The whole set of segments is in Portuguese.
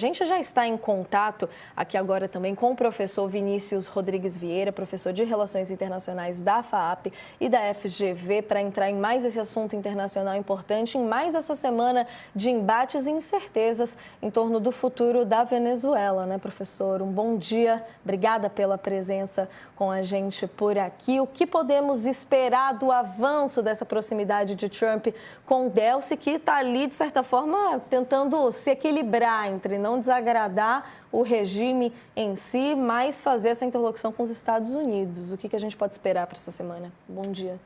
A gente já está em contato aqui agora também com o professor Vinícius Rodrigues Vieira, professor de Relações Internacionais da FAAP e da FGV, para entrar em mais esse assunto internacional importante, em mais essa semana de embates e incertezas em torno do futuro da Venezuela, né, professor? Um bom dia, obrigada pela presença com a gente por aqui. O que podemos esperar do avanço dessa proximidade de Trump com o Delcy, que está ali, de certa forma, tentando se equilibrar entre não desagradar o regime em si, mas fazer essa interlocução com os Estados Unidos? O que a gente pode esperar para essa semana? Bom dia.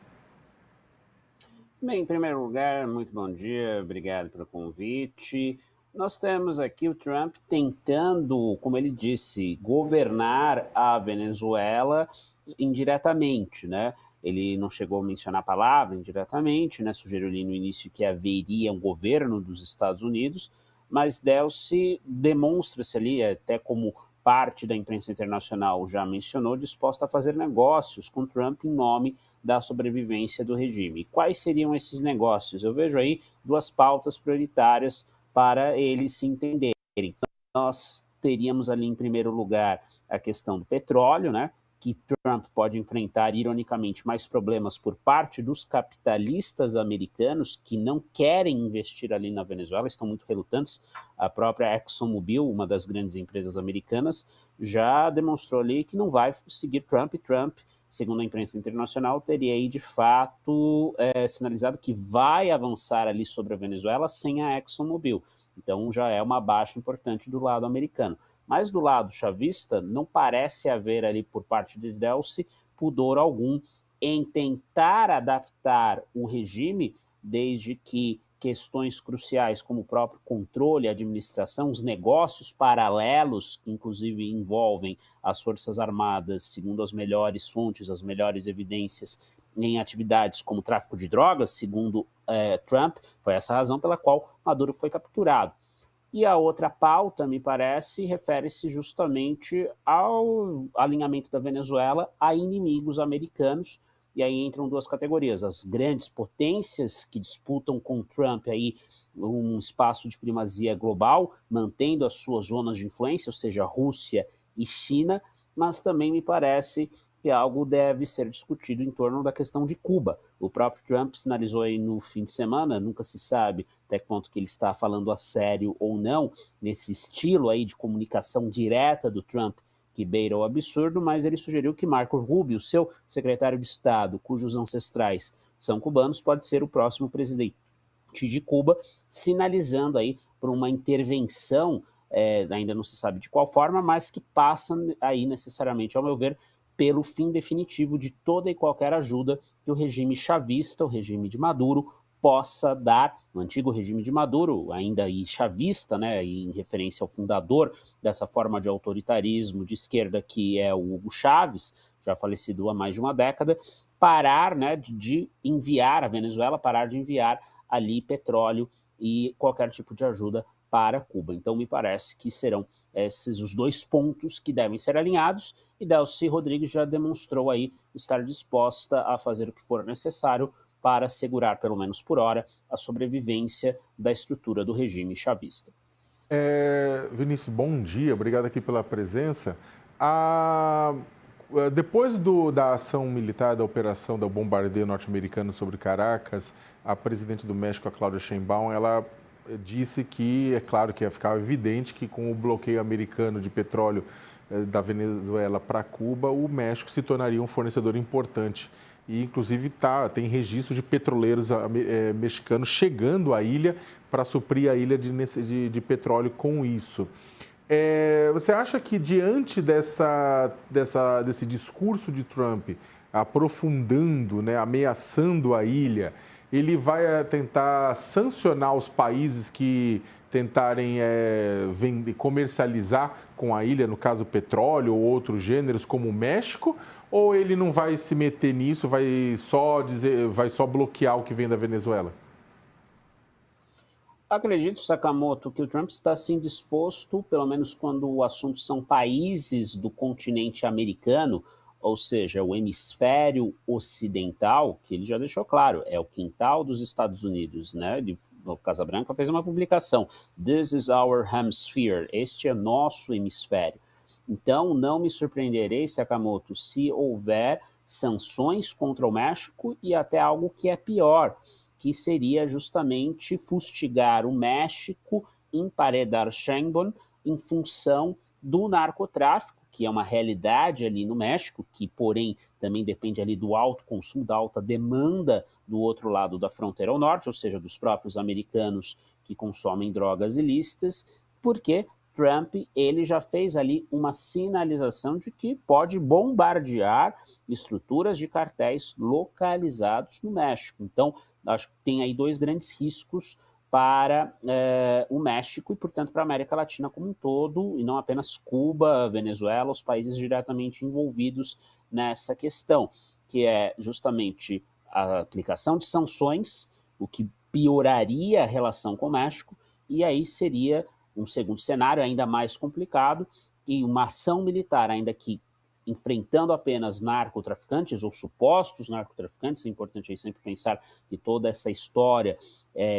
Bem, em primeiro lugar, muito bom dia, obrigado pelo convite. Nós temos aqui o Trump tentando, como ele disse, governar a Venezuela indiretamente, né? Ele não chegou a mencionar a palavra indiretamente, né? Sugeriu ali no início que haveria um governo dos Estados Unidos, mas Delcy demonstra-se ali, até como parte da imprensa internacional já mencionou, disposta a fazer negócios com Trump em nome da sobrevivência do regime. Quais seriam esses negócios? Eu vejo aí duas pautas prioritárias para eles se entenderem. Nós teríamos ali, em primeiro lugar, a questão do petróleo, né? Que Trump pode enfrentar, ironicamente, mais problemas por parte dos capitalistas americanos que não querem investir ali na Venezuela, estão muito relutantes. A própria ExxonMobil, uma das grandes empresas americanas, já demonstrou ali que não vai seguir Trump. Trump, segundo a imprensa internacional, teria aí de fato sinalizado que vai avançar ali sobre a Venezuela sem a ExxonMobil. Então já é uma baixa importante do lado americano. Mas do lado chavista, não parece haver ali por parte de Delcy pudor algum em tentar adaptar o regime, desde que questões cruciais como o próprio controle, a administração, os negócios paralelos, que inclusive envolvem as Forças Armadas, segundo as melhores fontes, as melhores evidências, em atividades como tráfico de drogas, segundo Trump, foi essa a razão pela qual Maduro foi capturado. E a outra pauta, me parece, refere-se justamente ao alinhamento da Venezuela a inimigos americanos, e aí entram duas categorias: as grandes potências que disputam com Trump aí um espaço de primazia global, mantendo as suas zonas de influência, ou seja, Rússia e China, mas também me parece que algo deve ser discutido em torno da questão de Cuba. O próprio Trump sinalizou aí no fim de semana, nunca se sabe até quanto que ele está falando a sério ou não, nesse estilo aí de comunicação direta do Trump, que beira o absurdo, mas ele sugeriu que Marco Rubio, seu secretário de Estado, cujos ancestrais são cubanos, pode ser o próximo presidente de Cuba, sinalizando aí por uma intervenção, ainda não se sabe de qual forma, mas que passa aí necessariamente, ao meu ver, pelo fim definitivo de toda e qualquer ajuda que o regime chavista, o regime de Maduro, possa dar, no antigo regime de Maduro, ainda e chavista, né, em referência ao fundador dessa forma de autoritarismo de esquerda que é o Hugo Chávez, já falecido há mais de uma década, parar, né, de enviar a Venezuela, parar de enviar ali petróleo e qualquer tipo de ajuda para Cuba. Então, me parece que serão esses os dois pontos que devem ser alinhados, e Delcy Rodrigues já demonstrou aí estar disposta a fazer o que for necessário para assegurar, pelo menos por hora, a sobrevivência da estrutura do regime chavista. Vinícius, bom dia, obrigado aqui pela presença. Depois da ação militar, da operação do bombardeio norte-americano sobre Caracas, a presidente do México, a Claudia Sheinbaum, ela disse que, é claro que ia ficar evidente que com o bloqueio americano de petróleo da Venezuela para Cuba, o México se tornaria um fornecedor importante. E, inclusive, tem registro de petroleiros mexicanos chegando à ilha para suprir a ilha de petróleo com isso. Você acha que, diante desse discurso de Trump, aprofundando, né, ameaçando a ilha, ele vai tentar sancionar os países que tentarem comercializar com a ilha, no caso petróleo ou outros gêneros, como o México? Ou ele não vai se meter nisso, vai só bloquear o que vem da Venezuela? Acredito, Sakamoto, que o Trump está sim disposto, pelo menos quando o assunto são países do continente americano, ou seja, o hemisfério ocidental, que ele já deixou claro, é o quintal dos Estados Unidos, né? Ele no Casa Branca, fez uma publicação, This is our hemisphere, este é nosso hemisfério. Então, não me surpreenderei, Sakamoto, se houver sanções contra o México e até algo que é pior, que seria justamente fustigar o México, emparedar Sheinbaum em função do narcotráfico, que é uma realidade ali no México, que, porém, também depende ali do alto consumo, da alta demanda do outro lado da fronteira ao norte, ou seja, dos próprios americanos que consomem drogas ilícitas, porque Trump ele já fez ali uma sinalização de que pode bombardear estruturas de cartéis localizados no México. Então, acho que tem aí dois grandes riscos para o México e, portanto, para a América Latina como um todo, e não apenas Cuba, Venezuela, os países diretamente envolvidos nessa questão, que é justamente a aplicação de sanções, o que pioraria a relação com o México, e aí seria um segundo cenário ainda mais complicado, e uma ação militar, ainda que enfrentando apenas narcotraficantes ou supostos narcotraficantes. É importante aí sempre pensar que toda essa história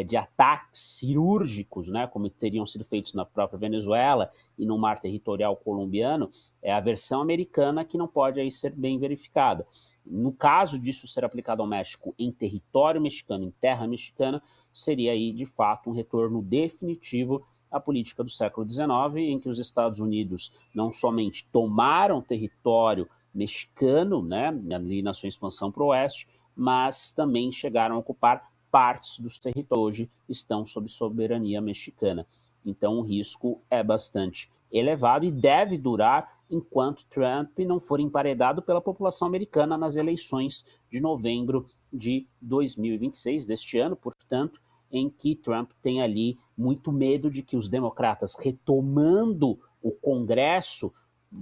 de ataques cirúrgicos, né, como teriam sido feitos na própria Venezuela e no mar territorial colombiano, é a versão americana que não pode aí ser bem verificada. No caso disso ser aplicado ao México em território mexicano, em terra mexicana, seria aí de fato um retorno definitivo a política do século XIX, em que os Estados Unidos não somente tomaram território mexicano, né, ali na sua expansão para o oeste, mas também chegaram a ocupar partes dos territórios que hoje estão sob soberania mexicana. Então o risco é bastante elevado e deve durar enquanto Trump não for emparedado pela população americana nas eleições de novembro de 2026, deste ano, portanto, em que Trump tem ali muito medo de que os democratas, retomando o Congresso,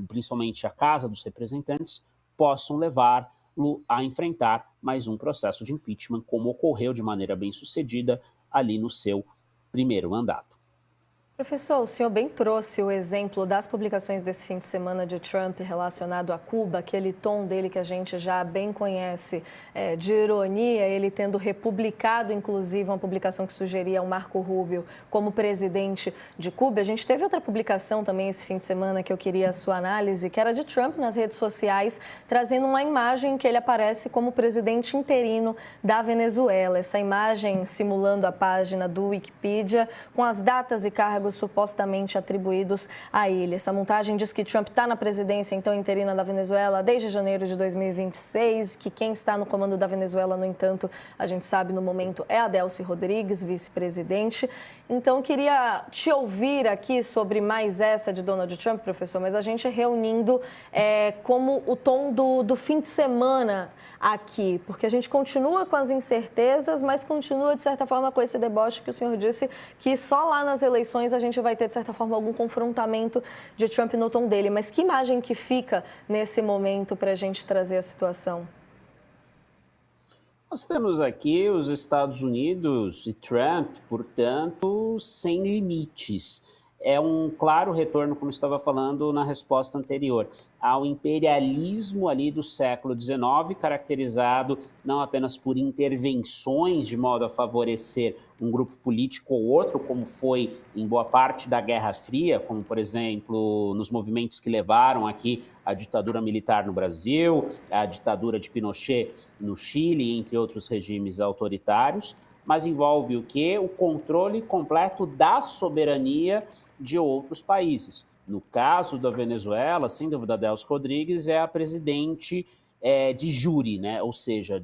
principalmente a Casa dos Representantes, possam levá-lo a enfrentar mais um processo de impeachment, como ocorreu de maneira bem sucedida ali no seu primeiro mandato. Professor, o senhor bem trouxe o exemplo das publicações desse fim de semana de Trump relacionado a Cuba, aquele tom dele que a gente já bem conhece, de ironia, ele tendo republicado, inclusive, uma publicação que sugeria o Marco Rubio como presidente de Cuba. A gente teve outra publicação também esse fim de semana que eu queria a sua análise, que era de Trump nas redes sociais, trazendo uma imagem que ele aparece como presidente interino da Venezuela. Essa imagem simulando a página do Wikipedia, com as datas e cargos supostamente atribuídos a ele. Essa montagem diz que Trump está na presidência, então, interina da Venezuela desde janeiro de 2026, que quem está no comando da Venezuela, no entanto, a gente sabe no momento é a Delcy Rodrigues, vice-presidente. Então, queria te ouvir aqui sobre mais essa de Donald Trump, professor, mas a gente reunindo como o tom do fim de semana aqui, porque a gente continua com as incertezas, mas continua, de certa forma, com esse deboche que o senhor disse que só lá nas eleições a gente vai ter, de certa forma, algum confrontamento de Trump no tom dele. Mas que imagem que fica nesse momento para a gente trazer a situação? Nós temos aqui os Estados Unidos e Trump, portanto, sem limites. É um claro retorno, como estava falando na resposta anterior, ao imperialismo ali do século XIX, caracterizado não apenas por intervenções de modo a favorecer um grupo político ou outro, como foi em boa parte da Guerra Fria, como, por exemplo, nos movimentos que levaram aqui a ditadura militar no Brasil, a ditadura de Pinochet no Chile, entre outros regimes autoritários, mas envolve o quê? O controle completo da soberania de outros países. No caso da Venezuela, sem dúvida, Delcy Rodrigues é a presidente de júri, né? Ou seja,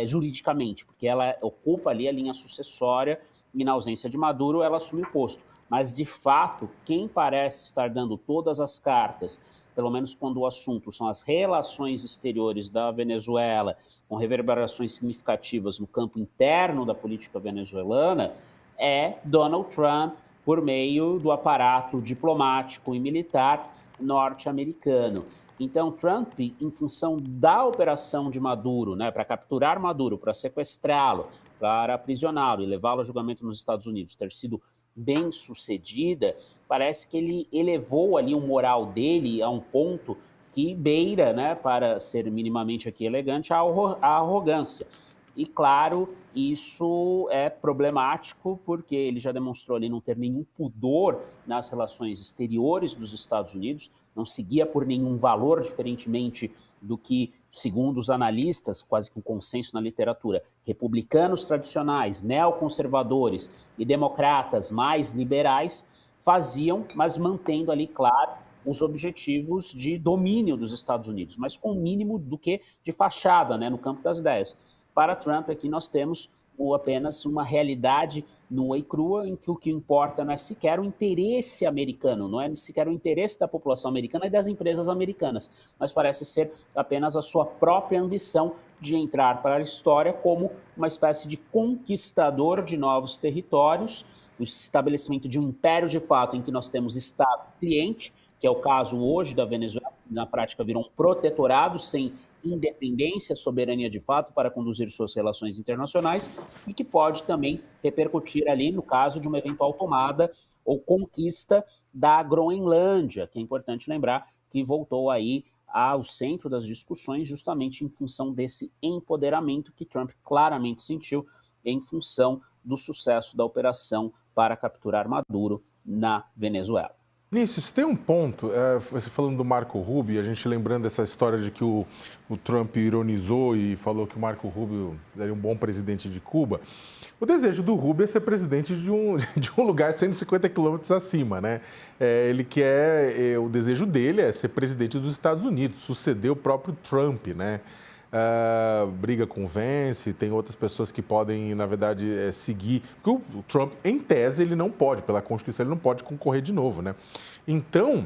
juridicamente, porque ela ocupa ali a linha sucessória e, na ausência de Maduro, ela assume o posto. Mas, de fato, quem parece estar dando todas as cartas, pelo menos quando o assunto são as relações exteriores da Venezuela, com reverberações significativas no campo interno da política venezuelana, é Donald Trump, por meio do aparato diplomático e militar norte-americano. Então, Trump, em função da operação de Maduro, né, para capturar Maduro, para sequestrá-lo, para aprisioná-lo e levá-lo a julgamento nos Estados Unidos, ter sido bem sucedida, parece que ele elevou ali o moral dele a um ponto que beira, né, para ser minimamente aqui elegante, a arrogância. E, claro, isso é problemático porque ele já demonstrou ali não ter nenhum pudor nas relações exteriores dos Estados Unidos, não seguia por nenhum valor, diferentemente do que, segundo os analistas, quase que um consenso na literatura, republicanos tradicionais, neoconservadores e democratas mais liberais faziam, mas mantendo ali, claro, os objetivos de domínio dos Estados Unidos, mas com o mínimo do que de fachada, né, no campo das ideias. Para Trump, aqui nós temos apenas uma realidade nua e crua, em que o que importa não é sequer o interesse americano, não é sequer o interesse da população americana e das empresas americanas, mas parece ser apenas a sua própria ambição de entrar para a história como uma espécie de conquistador de novos territórios, o estabelecimento de um império de fato em que nós temos Estado cliente, que é o caso hoje da Venezuela, que na prática virou um protetorado sem independência, soberania de fato para conduzir suas relações internacionais e que pode também repercutir ali no caso de uma eventual tomada ou conquista da Groenlândia, que é importante lembrar que voltou aí ao centro das discussões justamente em função desse empoderamento que Trump claramente sentiu em função do sucesso da operação para capturar Maduro na Venezuela. Nício, tem um ponto, você falando do Marco Rubio, a gente lembrando essa história de que o Trump ironizou e falou que o Marco Rubio seria um bom presidente de Cuba. O desejo do Rubio é ser presidente de um lugar 150 quilômetros acima, né? Ele quer, o desejo dele é ser presidente dos Estados Unidos, suceder o próprio Trump, né? Briga com o Vance, tem outras pessoas que podem, na verdade, seguir. Porque o Trump, em tese, ele não pode, pela Constituição, ele não pode concorrer de novo, né? Então,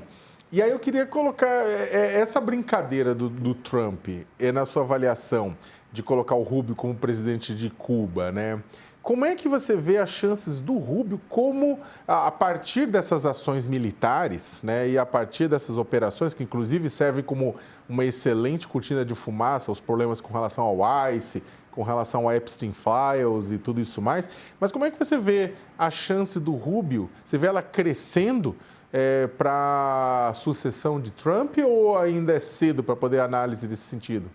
e aí eu queria colocar essa brincadeira do Trump, na sua avaliação de colocar o Rubio como presidente de Cuba, né? Como é que você vê as chances do Rubio como, a partir dessas ações militares, né, e a partir dessas operações, que inclusive servem como uma excelente cortina de fumaça, os problemas com relação ao ICE, com relação ao Epstein Files e tudo isso mais, mas como é que você vê a chance do Rubio? Você vê ela crescendo para a sucessão de Trump ou ainda é cedo para poder análise desse sentido?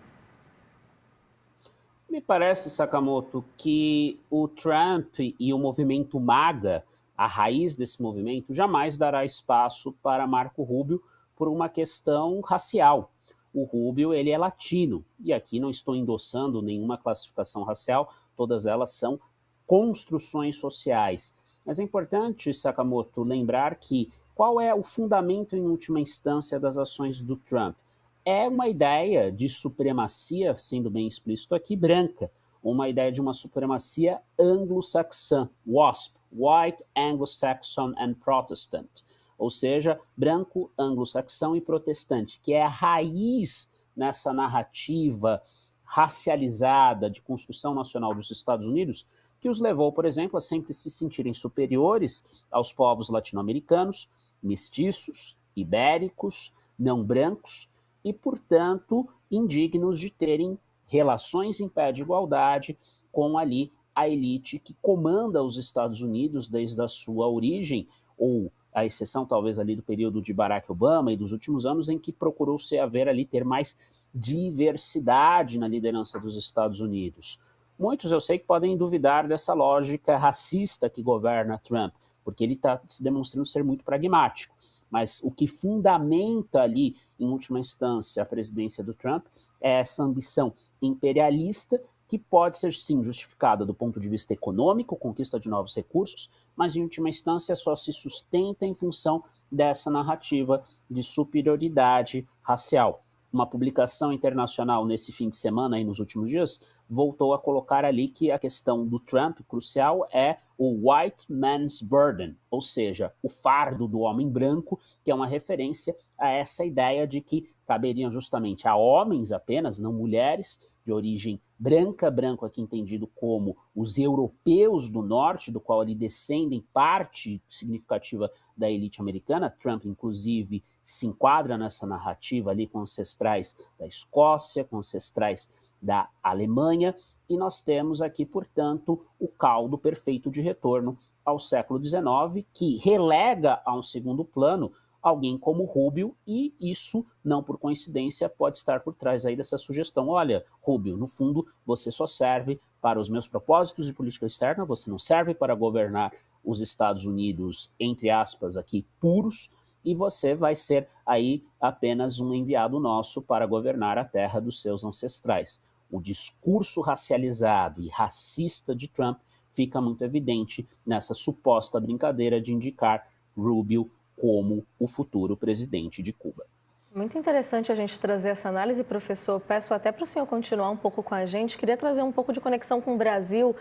Me parece, Sakamoto, que o Trump e o movimento MAGA, a raiz desse movimento, jamais dará espaço para Marco Rubio por uma questão racial. O Rubio, ele é latino, e aqui não estou endossando nenhuma classificação racial, todas elas são construções sociais. Mas é importante, Sakamoto, lembrar que qual é o fundamento, em última instância, das ações do Trump? É uma ideia de supremacia, sendo bem explícito aqui, branca, uma ideia de uma supremacia anglo-saxã, WASP, White, Anglo-Saxon and Protestant, ou seja, branco, anglo-saxão e protestante, que é a raiz nessa narrativa racializada de construção nacional dos Estados Unidos, que os levou, por exemplo, a sempre se sentirem superiores aos povos latino-americanos, mestiços, ibéricos, não brancos, e, portanto, indignos de terem relações em pé de igualdade com ali a elite que comanda os Estados Unidos desde a sua origem, ou a exceção talvez ali do período de Barack Obama e dos últimos anos em que procurou-se haver ali ter mais diversidade na liderança dos Estados Unidos. Muitos eu sei que podem duvidar dessa lógica racista que governa Trump, porque ele está se demonstrando ser muito pragmático. Mas o que fundamenta ali, em última instância, a presidência do Trump é essa ambição imperialista que pode ser, sim, justificada do ponto de vista econômico, conquista de novos recursos, mas, em última instância, só se sustenta em função dessa narrativa de superioridade racial. Uma publicação internacional nesse fim de semana, aí nos últimos dias, voltou a colocar ali que a questão do Trump, crucial, é o white man's burden, ou seja, o fardo do homem branco, que é uma referência a essa ideia de que caberiam justamente a homens apenas, não mulheres, de origem branca, branco aqui entendido como os europeus do norte, do qual ali descendem parte significativa da elite americana. Trump, inclusive, se enquadra nessa narrativa ali com ancestrais da Escócia, com ancestrais da Alemanha, e nós temos aqui, portanto, o caldo perfeito de retorno ao século XIX, que relega a um segundo plano alguém como Rubio, e isso, não por coincidência, pode estar por trás aí dessa sugestão. Olha, Rubio, no fundo, você só serve para os meus propósitos de política externa, você não serve para governar os Estados Unidos, entre aspas, aqui, puros, e você vai ser aí apenas um enviado nosso para governar a terra dos seus ancestrais. O discurso racializado e racista de Trump fica muito evidente nessa suposta brincadeira de indicar Rubio como o futuro presidente de Cuba. Muito interessante a gente trazer essa análise, professor. Peço até para o senhor continuar um pouco com a gente. Queria trazer um pouco de conexão com o Brasil,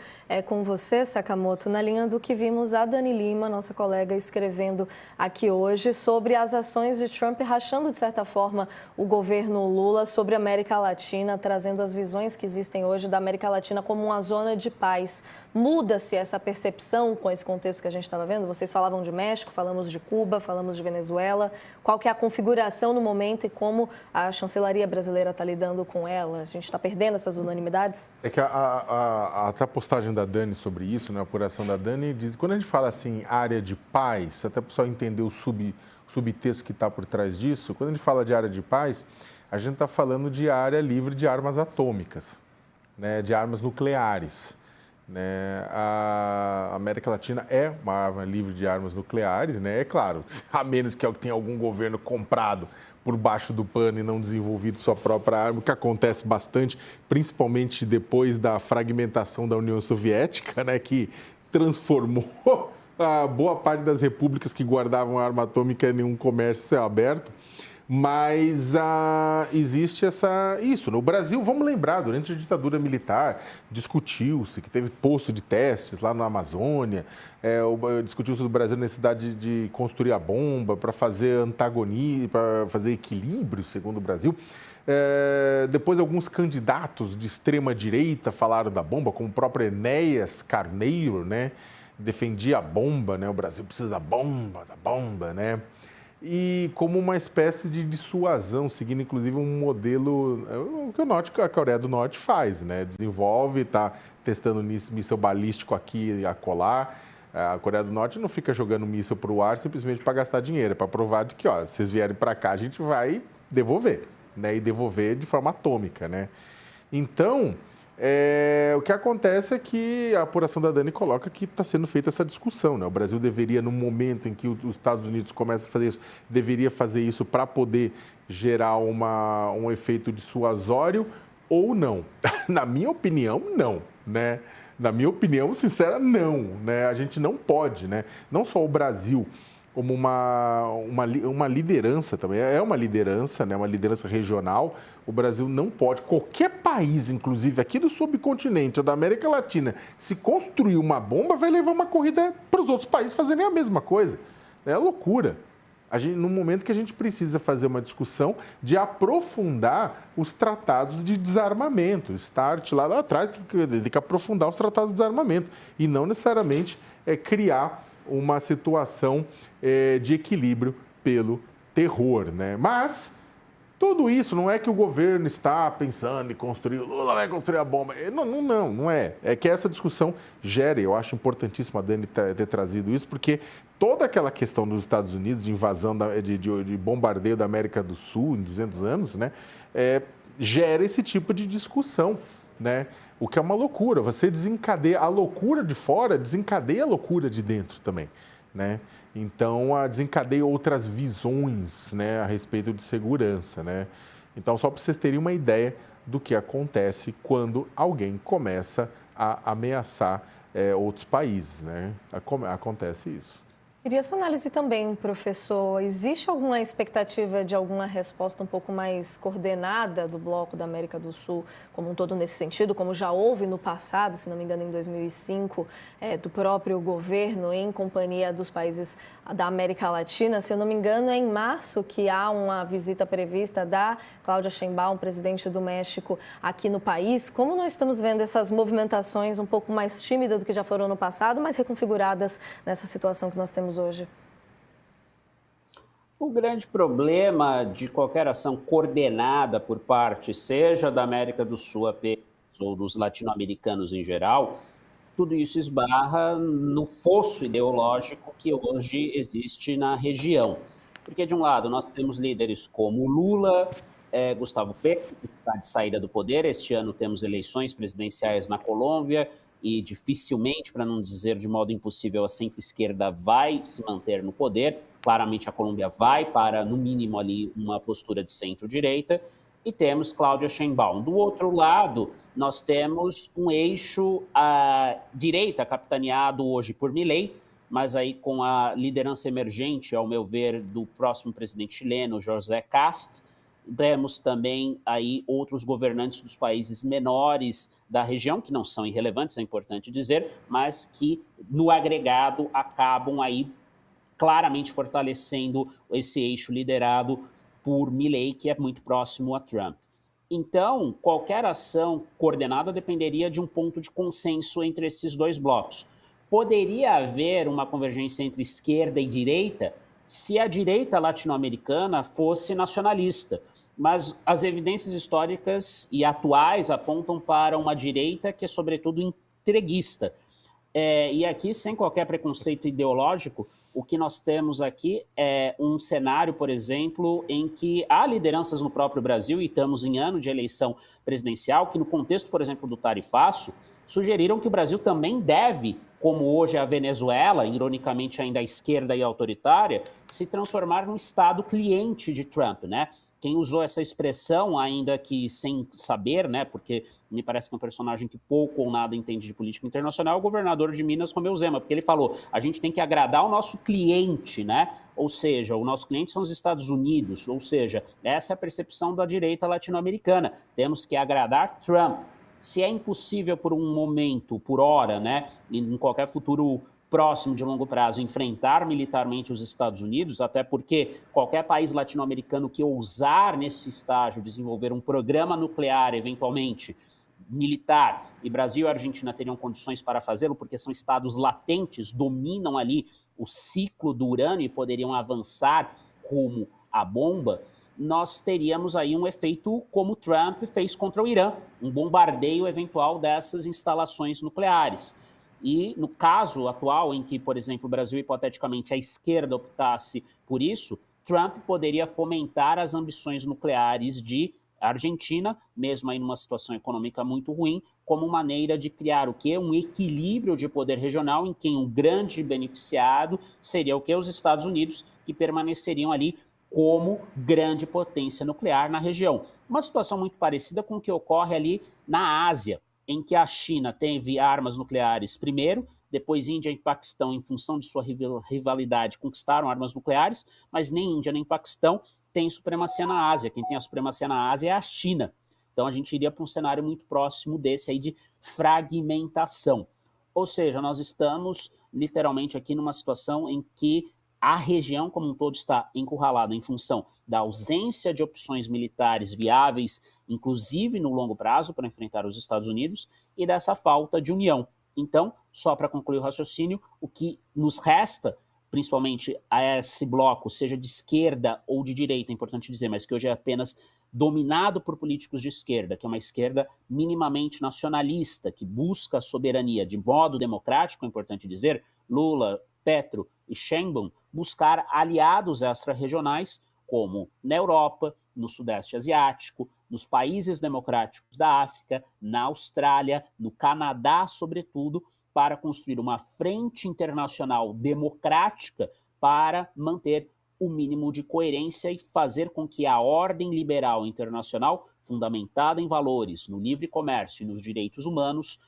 com você, Sakamoto, na linha do que vimos a Dani Lima, nossa colega, escrevendo aqui hoje sobre as ações de Trump rachando, de certa forma, o governo Lula sobre a América Latina, trazendo as visões que existem hoje da América Latina como uma zona de paz. Muda-se essa percepção com esse contexto que a gente estava vendo? Vocês falavam de México, falamos de Cuba, falamos de Venezuela. Qual que é a configuração no momento e como a chancelaria brasileira está lidando com ela? A gente está perdendo essas unanimidades? É que até a postagem da Dani sobre isso, né, a apuração da Dani, diz quando a gente fala assim, área de paz, até para o pessoal entender o subtexto que está por trás disso, quando a gente fala de área de paz, a gente está falando de área livre de armas atômicas, né, de armas nucleares. Né? A América Latina é uma arma livre de armas nucleares, né? É claro, a menos que tenha algum governo comprado por baixo do pano e não desenvolvido sua própria arma, o que acontece bastante, principalmente depois da fragmentação da União Soviética, né? Que transformou a boa parte das repúblicas que guardavam arma atômica em um comércio aberto. Mas existe isso. No Brasil, vamos lembrar, durante a ditadura militar, discutiu-se que teve posto de testes lá na Amazônia, discutiu-se no Brasil a necessidade de construir a bomba para fazer antagonismo, para fazer equilíbrio, segundo o Brasil. Depois, alguns candidatos de extrema-direita falaram da bomba, como o próprio Enéas Carneiro, né? Defendia a bomba, né? O Brasil precisa da bomba, né? E como uma espécie de dissuasão, seguindo inclusive um modelo, o que a Coreia do Norte faz, né? Desenvolve, está testando míssil balístico aqui e acolá. A Coreia do Norte não fica jogando míssil para o ar simplesmente para gastar dinheiro, é para provar de que, ó, se vocês vierem para cá, a gente vai devolver, né? E devolver de forma atômica, né? Então, o que acontece é que a apuração da Dani coloca que está sendo feita essa discussão, né? O Brasil deveria, no momento em que os Estados Unidos começam a fazer isso, deveria fazer isso para poder gerar um efeito dissuasório ou não? Na minha opinião, não, né? Na minha opinião, sincera, não, né? A gente não pode, né? Não só o Brasil, como uma liderança também, é uma liderança, né? Uma liderança regional. O Brasil não pode, qualquer país, inclusive aqui do subcontinente ou da América Latina, se construir uma bomba, vai levar uma corrida para os outros países fazerem a mesma coisa. É loucura. No momento que a gente precisa fazer uma discussão de aprofundar os tratados de desarmamento, start lá atrás, tem que aprofundar os tratados de desarmamento e não necessariamente criar uma situação de equilíbrio pelo terror, né? Mas tudo isso não é que o governo está pensando em construir, o Lula vai construir a bomba. Não é. É que essa discussão gere, eu acho importantíssimo a Dani ter trazido isso, porque toda aquela questão dos Estados Unidos, de invasão, de bombardeio da América do Sul em 200 anos, né, gera esse tipo de discussão, né? O que é uma loucura. Você desencadeia a loucura de fora, desencadeia a loucura de dentro também, né? Então, desencadeia outras visões, né, a respeito de segurança, né? Então, só para vocês terem uma ideia do que acontece quando alguém começa a ameaçar outros países, né? Acontece isso. Queria sua análise também, professor. Existe alguma expectativa de alguma resposta um pouco mais coordenada do Bloco da América do Sul como um todo nesse sentido, como já houve no passado, se não me engano, em 2005, do próprio governo em companhia dos países da América Latina? Se eu não me engano, é em março que há uma visita prevista da Cláudia Sheinbaum, presidente do México, aqui no país. Como nós estamos vendo essas movimentações um pouco mais tímidas do que já foram no passado, mas reconfiguradas nessa situação que nós temos hoje? O grande problema de qualquer ação coordenada por parte, seja da América do Sul apenas ou dos latino-americanos em geral, tudo isso esbarra no fosso ideológico que hoje existe na região. Porque, de um lado, nós temos líderes como Lula, Gustavo Petro, que está de saída do poder. Este ano temos eleições presidenciais na Colômbia e dificilmente, para não dizer de modo impossível, a centro-esquerda vai se manter no poder. Claramente a Colômbia vai para, no mínimo, ali uma postura de centro-direita. E temos Cláudia Sheinbaum. Do outro lado, nós temos um eixo à direita, capitaneado hoje por Milei, mas aí com a liderança emergente, ao meu ver, do próximo presidente chileno, José Kast. Temos também aí outros governantes dos países menores da região, que não são irrelevantes, é importante dizer, mas que, no agregado, acabam aí claramente fortalecendo esse eixo liderado por Milei, que é muito próximo a Trump. Então, qualquer ação coordenada dependeria de um ponto de consenso entre esses dois blocos. Poderia haver uma convergência entre esquerda e direita se a direita latino-americana fosse nacionalista, mas as evidências históricas e atuais apontam para uma direita que é, sobretudo, entreguista. E aqui, sem qualquer preconceito ideológico, o que nós temos aqui é um cenário, por exemplo, em que há lideranças no próprio Brasil, e estamos em ano de eleição presidencial, que no contexto, por exemplo, do tarifaço, sugeriram que o Brasil também deve, como hoje é a Venezuela, ironicamente ainda à esquerda e autoritária, se transformar num Estado cliente de Trump, né? Quem usou essa expressão, ainda que sem saber, né, porque me parece que é um personagem que pouco ou nada entende de política internacional, é o governador de Minas, Romeu Zema, porque ele falou, a gente tem que agradar o nosso cliente, né? Ou seja, o nosso cliente são os Estados Unidos, ou seja, essa é a percepção da direita latino-americana. Temos que agradar Trump. Se é impossível por um momento, por hora, né, em qualquer futuro próximo de longo prazo, enfrentar militarmente os Estados Unidos, até porque qualquer país latino-americano que ousar nesse estágio desenvolver um programa nuclear, eventualmente militar, e Brasil e Argentina teriam condições para fazê-lo, porque são estados latentes, dominam ali o ciclo do urânio e poderiam avançar rumo à bomba, nós teríamos aí um efeito como Trump fez contra o Irã, um bombardeio eventual dessas instalações nucleares. E no caso atual, em que, por exemplo, o Brasil, hipoteticamente, a esquerda optasse por isso, Trump poderia fomentar as ambições nucleares de Argentina, mesmo aí numa situação econômica muito ruim, como maneira de criar o quê? Um equilíbrio de poder regional em que um grande beneficiado seria o quê? Os Estados Unidos, que permaneceriam ali como grande potência nuclear na região. Uma situação muito parecida com o que ocorre ali na Ásia, em que a China teve armas nucleares primeiro, depois Índia e Paquistão, em função de sua rivalidade, conquistaram armas nucleares, mas nem Índia nem Paquistão têm supremacia na Ásia. Quem tem a supremacia na Ásia é a China. Então a gente iria para um cenário muito próximo desse aí de fragmentação. Ou seja, nós estamos literalmente aqui numa situação em que a região como um todo está encurralada em função da ausência de opções militares viáveis, inclusive no longo prazo, para enfrentar os Estados Unidos, e dessa falta de união. Então, só para concluir o raciocínio, o que nos resta, principalmente a esse bloco, seja de esquerda ou de direita, é importante dizer, mas que hoje é apenas dominado por políticos de esquerda, que é uma esquerda minimamente nacionalista, que busca a soberania de modo democrático, é importante dizer, Lula, Petro e Sheinbaum, buscar aliados extra-regionais, como na Europa, no Sudeste Asiático, nos países democráticos da África, na Austrália, no Canadá, sobretudo, para construir uma frente internacional democrática para manter o mínimo de coerência e fazer com que a ordem liberal internacional, fundamentada em valores, no livre comércio e nos direitos humanos,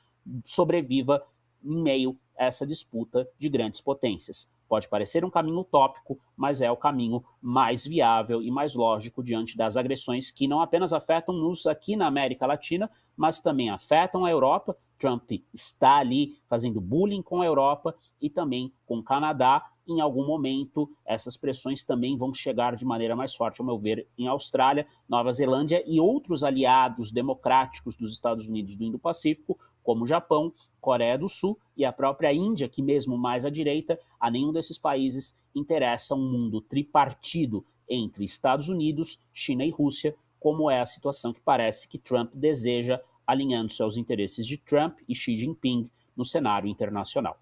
sobreviva em meio a essa disputa de grandes potências. Pode parecer um caminho utópico, mas é o caminho mais viável e mais lógico diante das agressões que não apenas afetam-nos aqui na América Latina, mas também afetam a Europa. Trump está ali fazendo bullying com a Europa e também com o Canadá. Em algum momento, essas pressões também vão chegar de maneira mais forte, ao meu ver, em Austrália, Nova Zelândia e outros aliados democráticos dos Estados Unidos do Indo-Pacífico, como o Japão, Coreia do Sul e a própria Índia, que mesmo mais à direita, a nenhum desses países interessa um mundo tripartido entre Estados Unidos, China e Rússia, como é a situação que parece que Trump deseja, alinhando-se aos interesses de Trump e Xi Jinping no cenário internacional.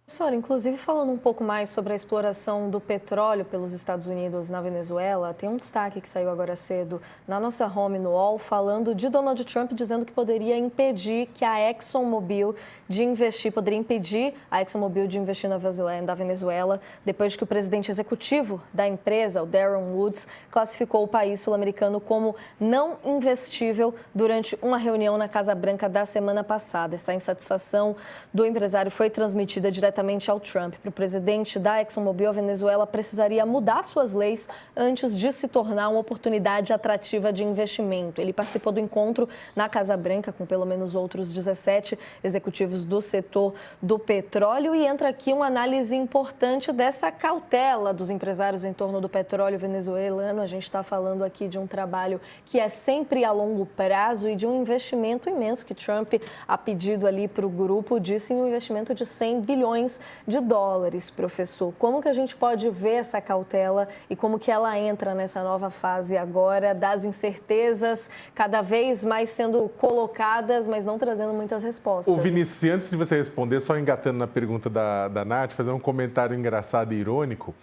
Professor, inclusive falando um pouco mais sobre a exploração do petróleo pelos Estados Unidos na Venezuela, tem um destaque que saiu agora cedo na nossa home no UOL, falando de Donald Trump dizendo que poderia impedir que a ExxonMobil de investir, poderia impedir a ExxonMobil de investir na Venezuela, depois que o presidente executivo da empresa, o Darren Woods, classificou o país sul-americano como não investível durante uma reunião na Casa Branca da semana passada. Essa insatisfação do empresário foi transmitida diretamente ao Trump. Para o presidente da ExxonMobil, a Venezuela precisaria mudar suas leis antes de se tornar uma oportunidade atrativa de investimento. Ele participou do encontro na Casa Branca com pelo menos outros 17 executivos do setor do petróleo e entra aqui uma análise importante dessa cautela dos empresários em torno do petróleo venezuelano. A gente está falando aqui de um trabalho que é sempre a longo prazo e de um investimento imenso que Trump, a pedido ali para o grupo, disse em um investimento de 100 bilhões de dólares, professor. Como que a gente pode ver essa cautela e como que ela entra nessa nova fase agora das incertezas cada vez mais sendo colocadas, mas não trazendo muitas respostas? Ô, Vinícius, e antes de você responder, só engatando na pergunta da Nath, fazer um comentário engraçado e irônico,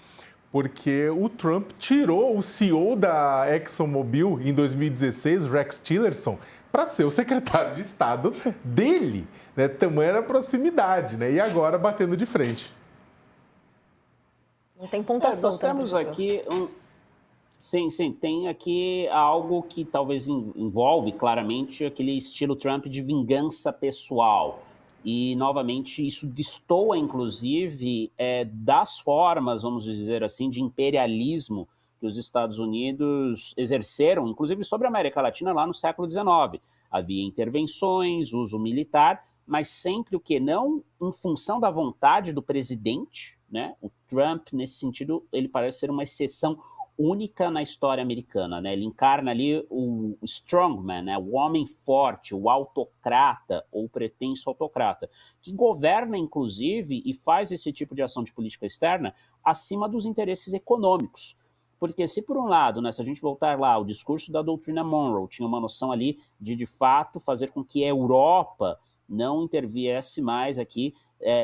porque o Trump tirou o CEO da ExxonMobil em 2016, Rex Tillerson, para ser o secretário de Estado dele, né? Tamanha era a proximidade, né? E agora batendo de frente. Não tem ponta solta. Nós temos aqui Sim, tem aqui algo que talvez envolve claramente aquele estilo Trump de vingança pessoal. E, novamente, isso destoa, inclusive, das formas, vamos dizer assim, de imperialismo que os Estados Unidos exerceram, inclusive sobre a América Latina, lá no século XIX. Havia intervenções, uso militar, mas sempre o que? Não em função da vontade do presidente, né? O Trump, nesse sentido, ele parece ser uma exceção única na história americana, né? Ele encarna ali o strongman, né? O homem forte, o autocrata ou pretenso autocrata, que governa, inclusive, e faz esse tipo de ação de política externa acima dos interesses econômicos. Porque se, por um lado, né, se a gente voltar lá, o discurso da doutrina Monroe tinha uma noção ali de fato, fazer com que a Europa não interviesse mais aqui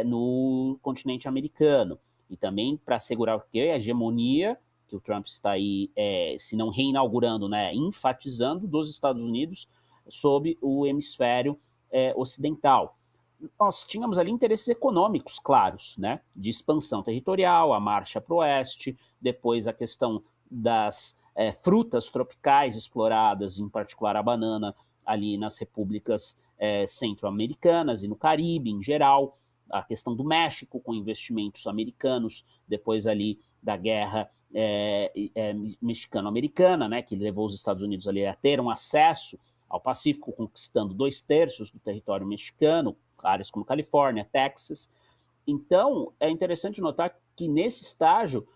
no continente americano. E também para assegurar o quê? A hegemonia que o Trump está aí, se não reinaugurando, né, enfatizando, dos Estados Unidos sob o hemisfério ocidental. Nós tínhamos ali interesses econômicos claros, né, de expansão territorial, a marcha para o oeste, depois a questão das frutas tropicais exploradas, em particular a banana, ali nas repúblicas centro-americanas e no Caribe em geral, a questão do México com investimentos americanos, depois ali da guerra mexicano-americana, né, que levou os Estados Unidos ali a ter um acesso ao Pacífico, conquistando 2/3 do território mexicano, áreas como Califórnia, Texas. Então, é interessante notar que nesse estágio,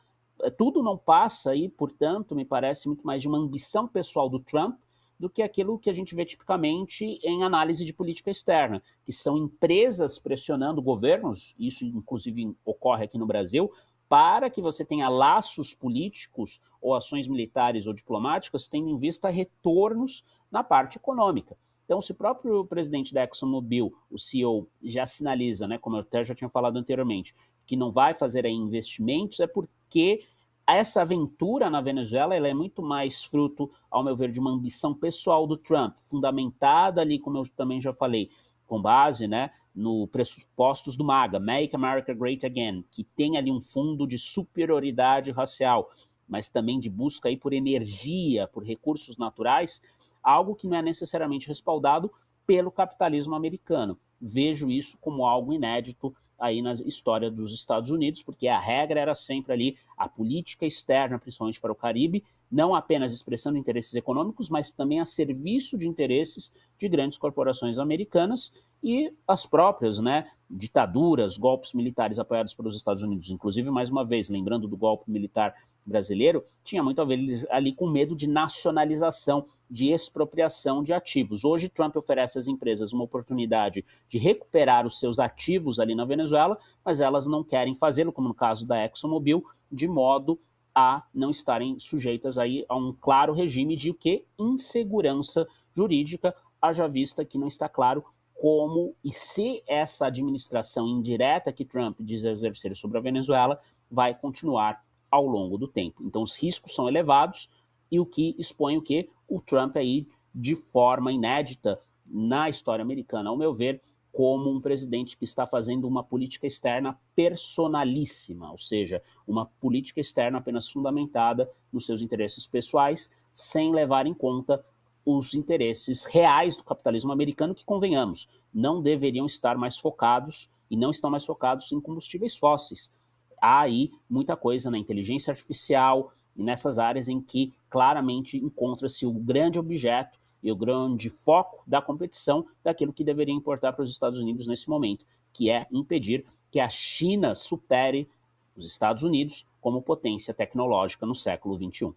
tudo não passa aí, portanto, me parece muito mais de uma ambição pessoal do Trump do que aquilo que a gente vê tipicamente em análise de política externa, que são empresas pressionando governos, isso inclusive ocorre aqui no Brasil, para que você tenha laços políticos ou ações militares ou diplomáticas, tendo em vista retornos na parte econômica. Então, se o próprio presidente da ExxonMobil, o CEO, já sinaliza, né, como eu até já tinha falado anteriormente, que não vai fazer aí investimentos, é porque essa aventura na Venezuela ela é muito mais fruto, ao meu ver, de uma ambição pessoal do Trump, fundamentada ali, como eu também já falei, com base, né, no pressupostos do MAGA, Make America Great Again, que tem ali um fundo de superioridade racial, mas também de busca aí por energia, por recursos naturais, algo que não é necessariamente respaldado pelo capitalismo americano. Vejo isso como algo inédito aí na história dos Estados Unidos, porque a regra era sempre ali a política externa, principalmente para o Caribe, não apenas expressando interesses econômicos, mas também a serviço de interesses de grandes corporações americanas e as próprias, né, ditaduras, golpes militares apoiados pelos Estados Unidos. Inclusive, mais uma vez, lembrando do golpe militar brasileiro, tinha muito a ver ali com medo de nacionalização, de expropriação de ativos. Hoje, Trump oferece às empresas uma oportunidade de recuperar os seus ativos ali na Venezuela, mas elas não querem fazê-lo, como no caso da ExxonMobil, de modo a não estarem sujeitas aí a um claro regime de o quê? Insegurança jurídica, haja vista que não está claro como e se essa administração indireta que Trump diz exercer sobre a Venezuela vai continuar ao longo do tempo. Então os riscos são elevados e o que expõe o quê? O Trump aí de forma inédita na história americana, ao meu ver, como um presidente que está fazendo uma política externa personalíssima, ou seja, uma política externa apenas fundamentada nos seus interesses pessoais, sem levar em conta os interesses reais do capitalismo americano, que, convenhamos, não deveriam estar mais focados e não estão mais focados em combustíveis fósseis. Há aí muita coisa na inteligência artificial e nessas áreas em que claramente encontra-se o grande objeto e o grande foco da competição daquilo que deveria importar para os Estados Unidos nesse momento, que é impedir que a China supere os Estados Unidos como potência tecnológica no século XXI.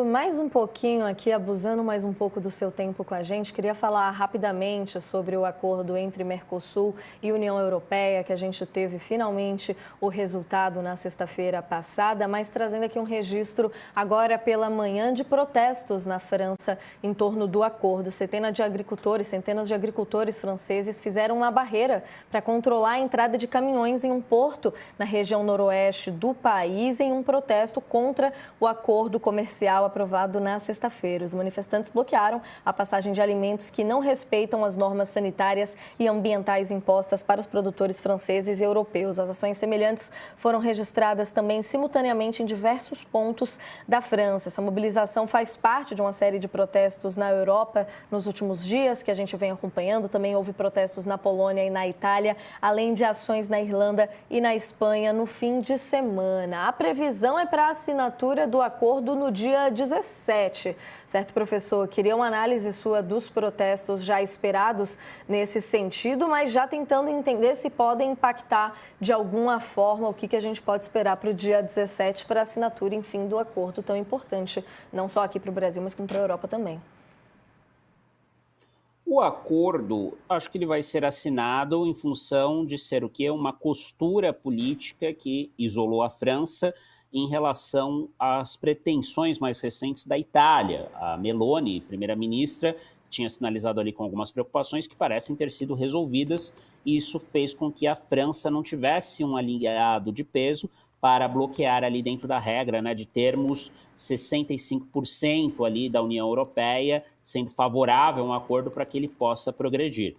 Mais um pouquinho aqui, abusando mais um pouco do seu tempo com a gente, queria falar rapidamente sobre o acordo entre Mercosul e União Europeia, que a gente teve finalmente o resultado na sexta-feira passada, mas trazendo aqui um registro agora pela manhã de protestos na França em torno do acordo. Centenas de agricultores franceses fizeram uma barreira para controlar a entrada de caminhões em um porto na região noroeste do país, em um protesto contra o acordo comercial aprovado na sexta-feira. Os manifestantes bloquearam a passagem de alimentos que não respeitam as normas sanitárias e ambientais impostas para os produtores franceses e europeus. As ações semelhantes foram registradas também simultaneamente em diversos pontos da França. Essa mobilização faz parte de uma série de protestos na Europa nos últimos dias, que a gente vem acompanhando. Também houve protestos na Polônia e na Itália, além de ações na Irlanda e na Espanha no fim de semana. A previsão é para a assinatura do acordo no dia 17, certo, professor? Queria uma análise sua dos protestos já esperados nesse sentido, mas já tentando entender se podem impactar de alguma forma o que a gente pode esperar para o dia 17 para a assinatura, enfim, do acordo tão importante, não só aqui para o Brasil, mas como para a Europa também. O acordo, acho que ele vai ser assinado em função de ser o quê? Uma costura política que isolou a França em relação às pretensões mais recentes da Itália. A Meloni, primeira-ministra, tinha sinalizado ali com algumas preocupações que parecem ter sido resolvidas, e isso fez com que a França não tivesse um aliado de peso para bloquear ali dentro da regra, né, de termos 65% ali da União Europeia sendo favorável a um acordo para que ele possa progredir.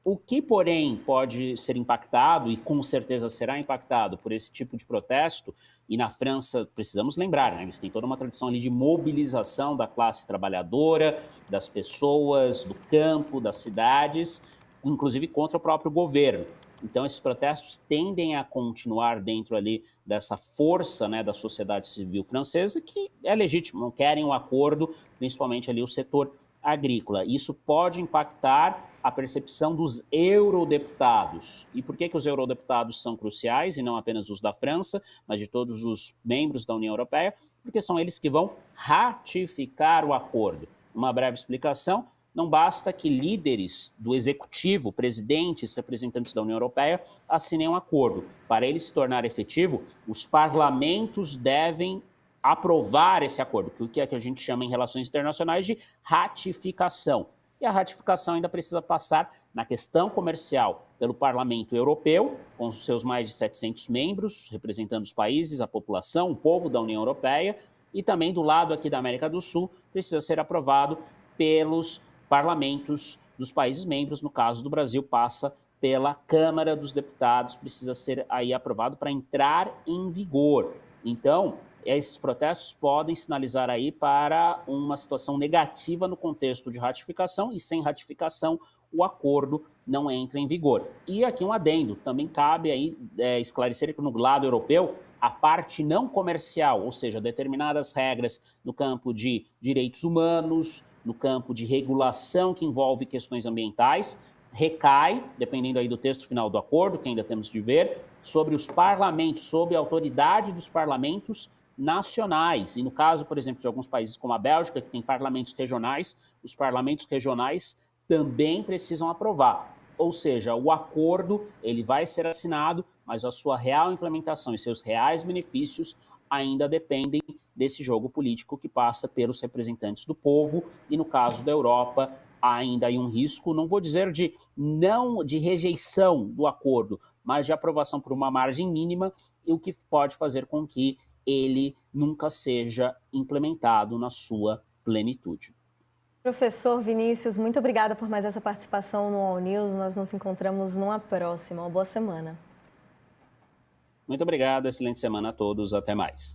O que, porém, pode ser impactado, e com certeza será impactado por esse tipo de protesto, e na França, precisamos lembrar, né, eles têm toda uma tradição ali de mobilização da classe trabalhadora, das pessoas, do campo, das cidades, inclusive contra o próprio governo. Então, esses protestos tendem a continuar dentro ali dessa força, né, da sociedade civil francesa, que é legítimo, não querem um acordo, principalmente ali o setor agrícola. Isso pode impactar a percepção dos eurodeputados. E por que os eurodeputados são cruciais, e não apenas os da França, mas de todos os membros da União Europeia? Porque são eles que vão ratificar o acordo. Uma breve explicação: não basta que líderes do executivo, presidentes, representantes da União Europeia assinem um acordo. Para ele se tornar efetivo, os parlamentos devem aprovar esse acordo, que é que a gente chama em relações internacionais de ratificação. E a ratificação ainda precisa passar na questão comercial pelo Parlamento Europeu, com os seus mais de 700 membros, representando os países, a população, o povo da União Europeia, e também do lado aqui da América do Sul, precisa ser aprovado pelos parlamentos dos países membros. No caso do Brasil, passa pela Câmara dos Deputados, precisa ser aí aprovado para entrar em vigor. Então, esses protestos podem sinalizar aí para uma situação negativa no contexto de ratificação, e sem ratificação o acordo não entra em vigor. E aqui um adendo, também cabe aí esclarecer que no lado europeu a parte não comercial, ou seja, determinadas regras no campo de direitos humanos, no campo de regulação que envolve questões ambientais, recai, dependendo aí do texto final do acordo, que ainda temos de ver, sobre os parlamentos, sobre a autoridade dos parlamentos nacionais. E no caso, por exemplo, de alguns países como a Bélgica, que tem parlamentos regionais, os parlamentos regionais também precisam aprovar. Ou seja, o acordo ele vai ser assinado, mas a sua real implementação e seus reais benefícios ainda dependem desse jogo político que passa pelos representantes do povo e, no caso da Europa, há ainda aí um risco, não vou dizer de rejeição do acordo, mas de aprovação por uma margem mínima, e o que pode fazer com que ele nunca seja implementado na sua plenitude. Professor Vinícius, muito obrigada por mais essa participação no All News. Nós nos encontramos numa próxima. Uma boa semana. Muito obrigado, excelente semana a todos, até mais.